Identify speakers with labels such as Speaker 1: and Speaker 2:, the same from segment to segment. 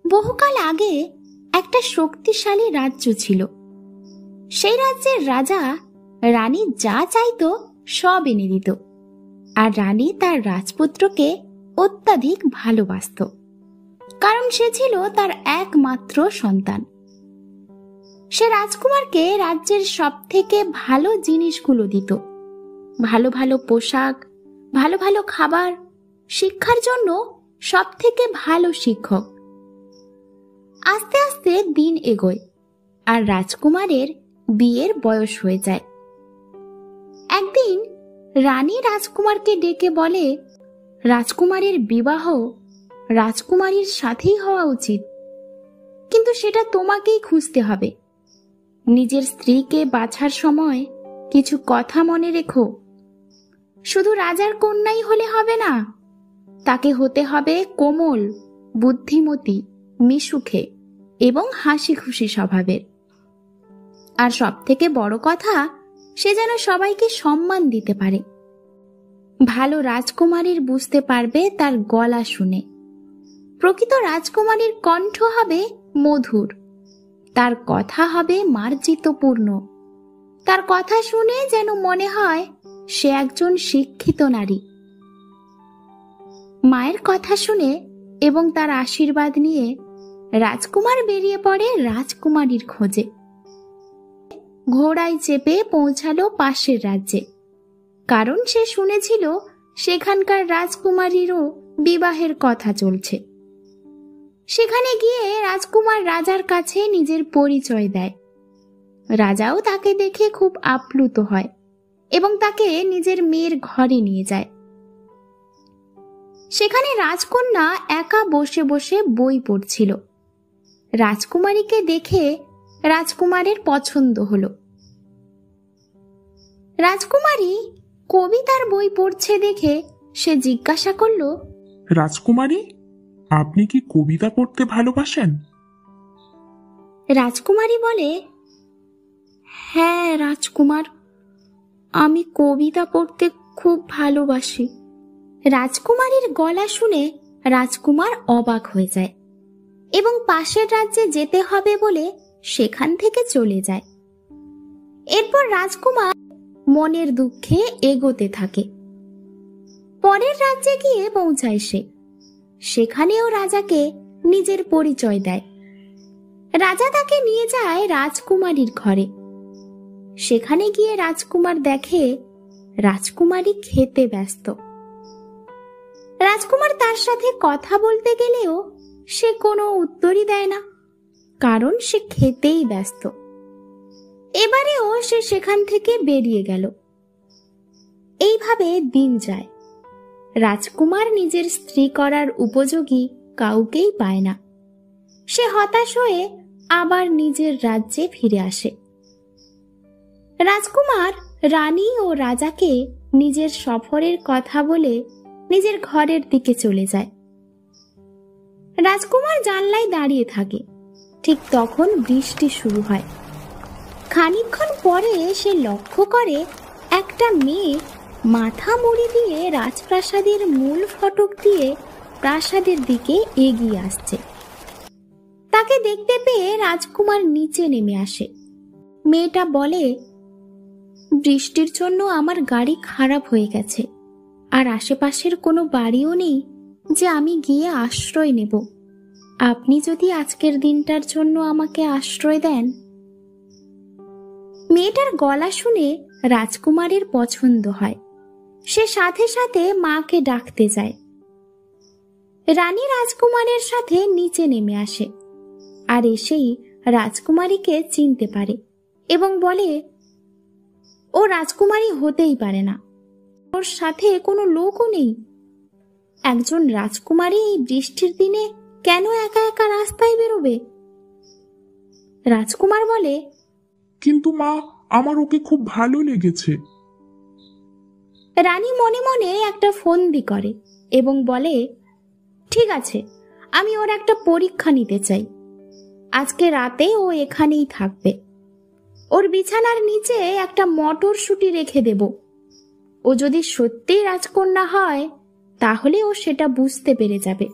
Speaker 1: বহুকাল আগে একটা শক্তিশালী রাজ্য ছিল। সেই রাজ্যের রাজা রানী যা চাইতো সব এনে দিত, আর রানী তার রাজপুত্রকে অত্যাধিক ভালোবাসত, কারণ সে ছিল তার একমাত্র সন্তান। সে রাজকুমারকে রাজ্যের সব থেকে ভালো জিনিসগুলো দিত, ভালো ভালো পোশাক, ভালো ভালো খাবার, শিক্ষার জন্য সব থেকে ভালো শিক্ষক। আস্তে আস্তে দিন এগোয় আর রাজকুমারের বিয়ের বয়স হয়ে যায়। একদিন রানী রাজকুমারকে ডেকে বলে, রাজকুমারের বিবাহ রাজকুমারীর সাথেই হওয়া উচিত, কিন্তু সেটা তোমাকেই খুঁজতে হবে। নিজের স্ত্রীকে বাছার সময় কিছু কথা মনে রেখো। শুধু রাজার কন্যাই হলে হবে না, তাকে হতে হবে কোমল, বুদ্ধিমতী, মিশুকে এবং হাসি খুশি স্বভাবের। আর সব থেকে বড় কথা, সে যেন সবাইকে সম্মান দিতে পারে। ভালো রাজকুমারীর বুঝতে পারবে তার গলা শুনে। প্রকৃত রাজকুমারীর কণ্ঠ হবে মধুর, তার কথা হবে মার্জিতপূর্ণ, তার কথা শুনে যেন মনে হয় সে একজন শিক্ষিত নারী। মায়ের কথা শুনে এবং তার আশীর্বাদ নিয়ে রাজকুমার বেরিয়ে পড়ে রাজকুমারীর খোঁজে। ঘোড়ায় চেপে পৌঁছালো পাশের রাজ্যে, কারণ সে শুনেছিল সেখানকার রাজকুমারীরও বিবাহের কথা চলছে। সেখানে গিয়ে রাজকুমার রাজার কাছে নিজের পরিচয় দেয়। রাজাও তাকে দেখে খুব আপ্লুত হয় এবং তাকে নিজের মেয়ের ঘরে নিয়ে যায়। সেখানে রাজকন্যা একা বসে বসে বই পড়ছিল। রাজকুমারীকে দেখে রাজকুমারের পছন্দ হলো। রাজকুমারী কবিতার বই পড়ছে দেখে সে জিজ্ঞাসা করল,
Speaker 2: রাজকুমারী, আপনি কি কবিতা পড়তে ভালোবাসেন?
Speaker 1: রাজকুমারী বলে, হ্যাঁ রাজকুমার, আমি কবিতা পড়তে খুব ভালোবাসি। রাজকুমারীর গলা শুনে রাজকুমার অবাক হয়ে যায় এবং পাশের রাজ্যে যেতে হবে বলে সেখান থেকে চলে যায়। এরপর রাজকুমার মনের দুঃখে এগোতে থাকে। পরের রাজ্যে গিয়ে পৌঁছায় সে। সেখানেও রাজাকে নিজের পরিচয় দেয়। রাজা তাকে নিয়ে যায় রাজকুমারীর ঘরে। সেখানে গিয়ে রাজকুমার দেখে রাজকুমারী খেতে ব্যস্ত। রাজকুমার তার সাথে কথা বলতে গেলেও সে কোনো উত্তরই দেয় না, কারণ সে খেতেই ব্যস্ত। এবারেও সে সেখান থেকে বেরিয়ে গেল। এইভাবে দিন যায়। রাজকুমার নিজের স্ত্রী করার উপযোগী কাউকেই পায় না। সে হতাশ হয়ে আবার নিজের রাজ্যে ফিরে আসে। রাজকুমার রানী ও রাজাকে নিজের সফরের কথা বলে নিজের ঘরের দিকে চলে যায়। রাজকুমার জানলায় দাঁড়িয়ে থাকে। ঠিক তখন বৃষ্টি শুরু হয়। খানিকক্ষণ পরে সে লক্ষ্য করে একটা মেয়ে মাথা মুড়ি দিয়ে রাজপ্রাসাদের মূল ফটক দিয়ে প্রাসাদের দিকে এগিয়ে আসছে। তাকে দেখতে পেয়ে রাজকুমার নিচে নেমে আসে। মেয়েটা বলে, বৃষ্টির জন্য আমার গাড়ি খারাপ হয়ে গেছে, আর আশেপাশের কোনো বাড়িও নেই যে আমি গিয়ে আশ্রয় নেব। আপনি যদি আজকের দিনটার জন্য আমাকে আশ্রয় দেন। মেয়েটার গলা শুনে রাজকুমারের পছন্দ হয়। সে সাথে সাথে মাকে ডাকতে যায়। রানী রাজকুমারের সাথে নিচে নেমে আসে আর এসেই রাজকুমারীকে চিনতে পারে এবং বলে, ও রাজকুমারী হতেই পারে না, ওর সাথে কোনো লোকও নেই। একজন রাজকুমারী এই বৃষ্টির দিনে কেন একা একা রাস্তায় বেরোবে? রাজকুমার বলে,
Speaker 2: কিন্তু মা, আমার ওকে খুব ভালো লেগেছে।
Speaker 1: রানী মনে মনে একটা ফন্দি করে এবং বলে, ঠিক আছে, আমি ওর একটা পরীক্ষা নিতে চাই। আজকে রাতে ও এখানেই থাকবে। ওর বিছানার নিচে একটা মটরশুঁটি রেখে দেব। ও যদি সত্যিই রাজকন্যা হয় তাহলে ও সেটা বুঝতে পেরে যাবে।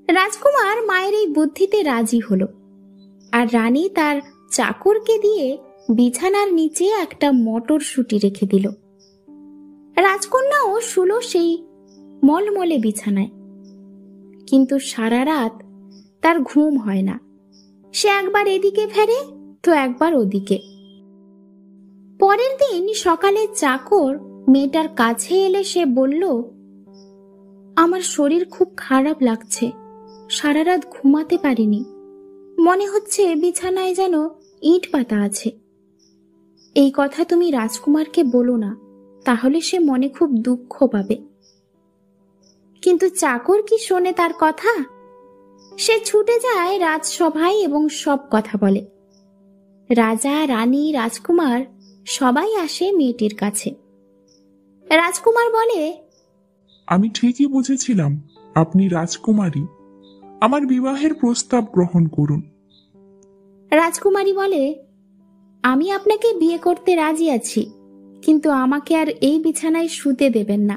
Speaker 1: রাজকুমার মায়ের এই বুদ্ধিতে রাজি হলো, আর রানী তার চাকরকে দিয়ে বিছানার নিচে একটা মটরশুঁটি রেখে দিল। রাজকন্যাও শুলো সেই মলমলে বিছানায়, কিন্তু সারা রাত তার ঘুম হয় না। সে একবার এদিকে ফেরে তো একবার ওদিকে। পরের দিন সকালে চাকর মেয়েটার কাছে এলে সে বলল, আমার শরীর খুব খারাপ লাগছে, সারা রাত ঘুমাতে পারিনি, মনে হচ্ছে বিছানায় যেন ইট পাতা আছে। এই কথা তুমি রাজকুমারকে বলো না, তাহলে সে মনে খুব দুঃখ পাবে। কিন্তু চাকর কি শোনে তার কথা? সে ছুটে যায় রাজসভায় এবং সব কথা বলে। রাজা, রানী, রাজকুমার সবাই আসে মেয়েটির কাছে। রাজকুমার বলে,
Speaker 2: আমি ঠিকই বুঝেছিলাম আপনি রাজকুমারী, আমার বিবাহের প্রস্তাব গ্রহণ করুন।
Speaker 1: রাজকুমারী বলে, আমি আপনাকে বিয়ে করতে রাজি আছি, কিন্তু আমাকে আর এই বিছানায় শুতে দেবেন না।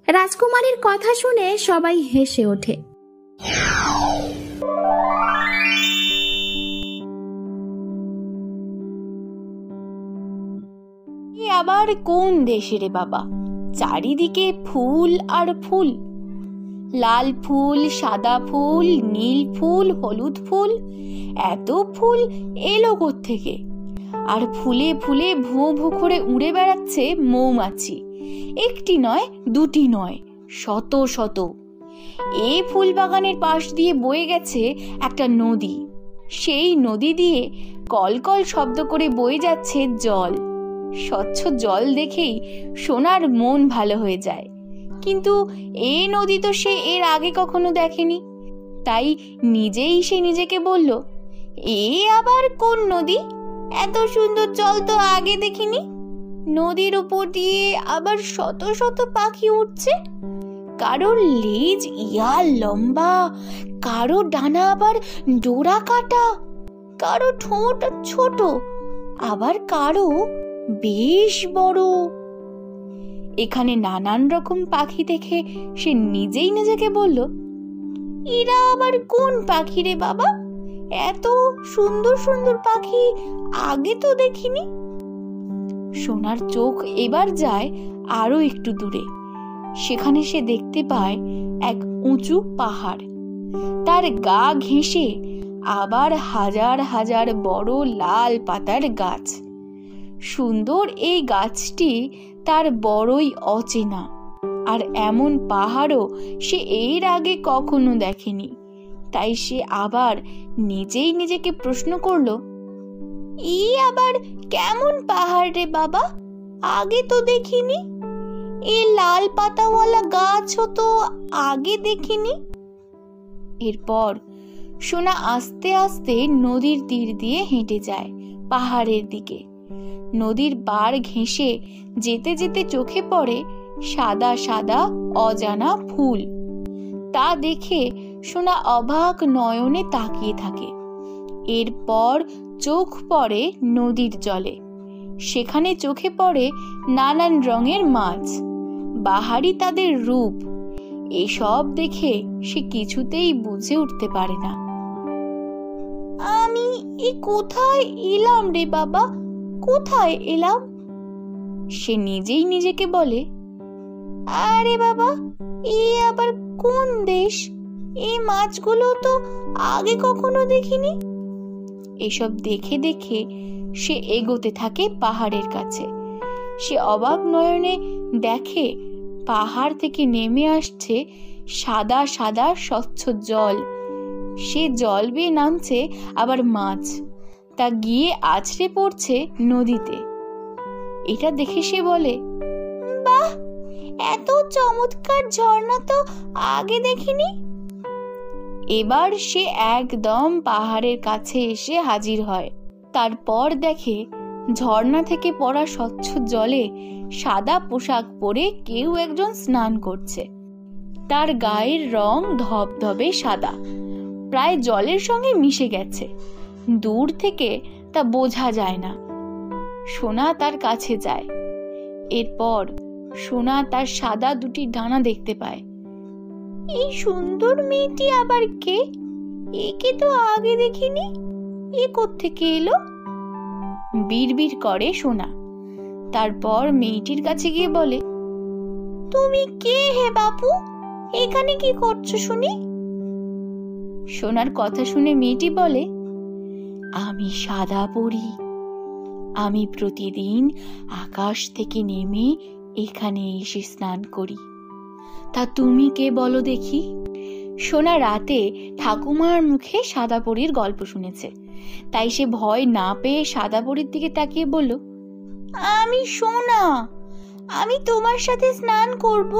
Speaker 1: রাজকুমারীর কথা শুনে সবাই হেসে ওঠে।
Speaker 3: আবার কোন দেশে রে বাবা? চারিদিকে ফুল আর ফুল, লাল ফুল, সাদা ফুল, নীল ফুল, হলুদ ফুল, এত ফুল এলো কোত্থেকে? আর ফুলে ফুলে ভোঁ ভোঁ করে উড়ে বেড়াচ্ছে মৌমাছি, একটি নয়, দুটি নয়, শত শত। এই ফুল বাগানের পাশ দিয়ে বয়ে গেছে একটা নদী। সেই নদী দিয়ে কলকল শব্দ করে বয়ে যাচ্ছে জল। স্বচ্ছ জল দেখেই সোনার মন ভালো হয়ে যায়, কিন্তু এই নদী তো সে এর আগে কখনো দেখেনি। তাই নিজেই সে নিজেকে বলল, এ আবার কোন নদী? এত সুন্দর জল তো আগে দেখিনি। নদীর উপর দিয়ে আবার শত শত পাখি উঠছে, কারোর লেজ ইয়া লম্বা, কারো ডানা আবার ডোরা কাটা, কারো ঠোঁট ছোট, আবার কারো বেশ বড়। এখানে নানান রকম পাখি দেখে সে নিজেই নিজেকে বলল, এরা আবার কোন পাখি রে বাবা? এত সুন্দর সুন্দর পাখি আগে তো দেখিনি। সোনার চোখ এবার যায় আরো একটু দূরে। সেখানে সে দেখতে পায় এক উঁচু পাহাড়, তার গা ঘেঁষে আবার হাজার হাজার বড় লাল পাতার গাছ। সুন্দর এই গাছটি তার বড়ই অচেনা, আর এমন পাহাড়ও সে এর আগে কখনো দেখেনি। তাই সে আবার নিজেই নিজেকে প্রশ্ন করল, এই আবার কেমন পাহাড় রে বাবা? আগে তো দেখিনি। এই লাল পাতাওয়ালা গাছও তো আগে দেখিনি। এরপর সোনা আস্তে আস্তে নদীর তীর দিয়ে হেঁটে যায় পাহাড়ের দিকে। নদীর পাড় ঘেঁষে যেতে যেতে চোখে পড়ে সাদা সাদা অজানা ফুল। তা দেখে সোনা অবাক নয়নে তাকিয়ে থাকে। এরপর চোখ পড়ে নদীর জলে। সেখানে চোখে পড়ে নানান রঙের মাছ, বাহারি তাদের রূপ। এসব দেখে সে কিছুতেই বুঝে উঠতে পারে না, আমি এ কোথায় এলাম রে বাবা? কোথায় এলাম? সে নিজেই নিজেকে বলে, আরে বাবা, এ আবার কোন দেশ? এই মাছগুলো তো আগে কখনো দেখিনি। এসব দেখে দেখে সে এগোতে থাকে পাহাড়ের কাছে। সে অবাক নয়নে দেখে পাহাড় থেকে নেমে আসছে সাদা সাদা স্বচ্ছ জল। সে জল বেয়ে নামছে আবার মাছ, তা গিয়ে আছড়ে পড়ছে নদীতে। এটা দেখে সে বলে, বাহ, এত চমৎকার ঝর্ণা তো আগে দেখিনি। এবার সে একদম পাহাড়ের কাছে এসে হাজির হয়। তারপর দেখে ঝর্ণা থেকে পড়া স্বচ্ছ জলে সাদা পোশাক পরে কেউ একজন স্নান করছে। তার গায়ের রং ধবধবে সাদা, প্রায় জলের সঙ্গে মিশে গেছে। দূর থেকে তা বোঝা যায় না। সোনা তার কাছে যায়। এরপর সোনা তার সাদা দুটি ডানা দেখতে পায়। এই সুন্দর মেয়েটি আবার কে? একে তো আগে দেখিনি। এ কোত্থেকে এলো? বিড়বিড় করে সোনা। তারপর মেয়েটির কাছে গিয়ে বলে, তুমি কে হে বাপু? এখানে কি করছো শুনি? সোনার কথা শুনে মেয়েটি বলে, আমি সাদা পরি। আমি প্রতিদিন আকাশ থেকে নেমে এখানে এসে স্নান করি। তা তুমি কে বলো দেখি? সোনা রাতে ঠাকুমার মুখে সাদা পরীর গল্প শুনেছে, তাই সে ভয় না পেয়ে সাদা পরীর দিকে তাকিয়ে বলল, আমি সোনা, আমি তোমার সাথে স্নান করব।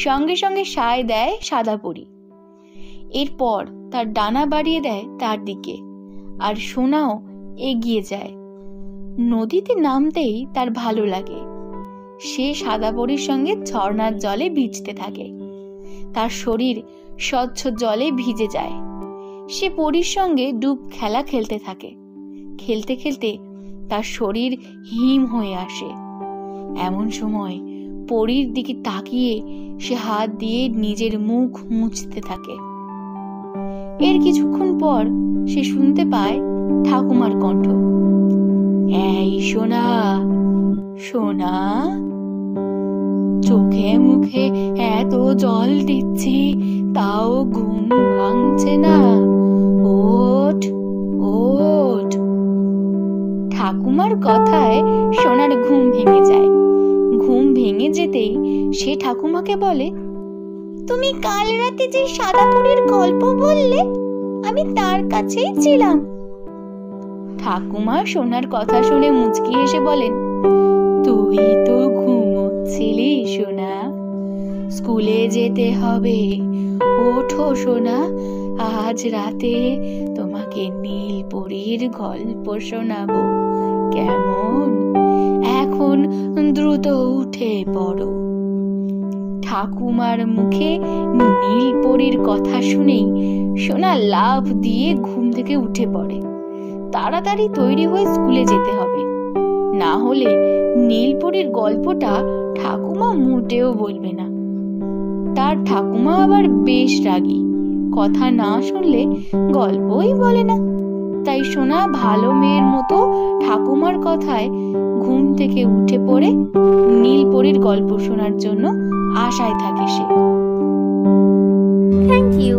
Speaker 3: সঙ্গে সঙ্গে সায় দেয় সাদা পরী। এরপর তার ডানা বাড়িয়ে দেয় তার দিকে, আর সোনাও এগিয়ে যায়। নদীতে নামতেই তার ভালো লাগে। সে সাদা পরীর সঙ্গে ঝর্ণার জলে ভিজতে থাকে। তার শরীর স্বচ্ছ জলে ভিজে যায়। সে পরীর সঙ্গে ডুব খেলা খেলতে থাকে। খেলতে খেলতে তার শরীর হিম হয়ে আসে। এমন সময় পরীর দিকে তাকিয়ে সে হাত দিয়ে নিজের মুখ মুছতে থাকে। এর কিছুক্ষণ পর সে শুনতে পায় ঠাকুমার কণ্ঠ, এই সোনা, সোনা, চোখে মুখে এত জল দিচ্ছি তাও ঘুম ভাঙছে না, ওঠ ওঠ। ঠাকুমার কথায় সোনার ঘুম ভেঙে যায়। ঘুম ভেঙে যেতেই সে ঠাকুমাকে বলে, তুমি কাল রাতে যে সাদা পরীর গল্প বললে, আমি তার কাছেই ছিলাম। ঠাকুমা সোনার কথা শুনে মুচকি হেসে বলেন, তুই তো ঘুমোচ্ছিলি সোনা, স্কুলে যেতে হবে, ওঠো সোনা, আজ রাতে তোমাকে নীল পরীর গল্প শোনাবো, কেমন? এখন দ্রুত উঠে পড়ো। ঠাকুমার মুখে নীল পরীর কথা শুনেই সোনা লাফ দিয়ে ঘুম থেকে উঠে পড়ে। তাড়াতাড়ি তৈরি হয়ে স্কুলে যেতে হবে, না হলে নীলপরীর গল্পটা ঠাকুমা মোটেও বলবে না। তার ঠাকুমা আবার বেশ রাগী, কথা না শুনলে গল্পই বলে না। তাই সোনা ভালো মেয়ের মতো ঠাকুমার কথায় ঘুম থেকে উঠে পড়ে নীলপরীর গল্প শোনার জন্য আশায় থাকে সে।
Speaker 1: Thank you.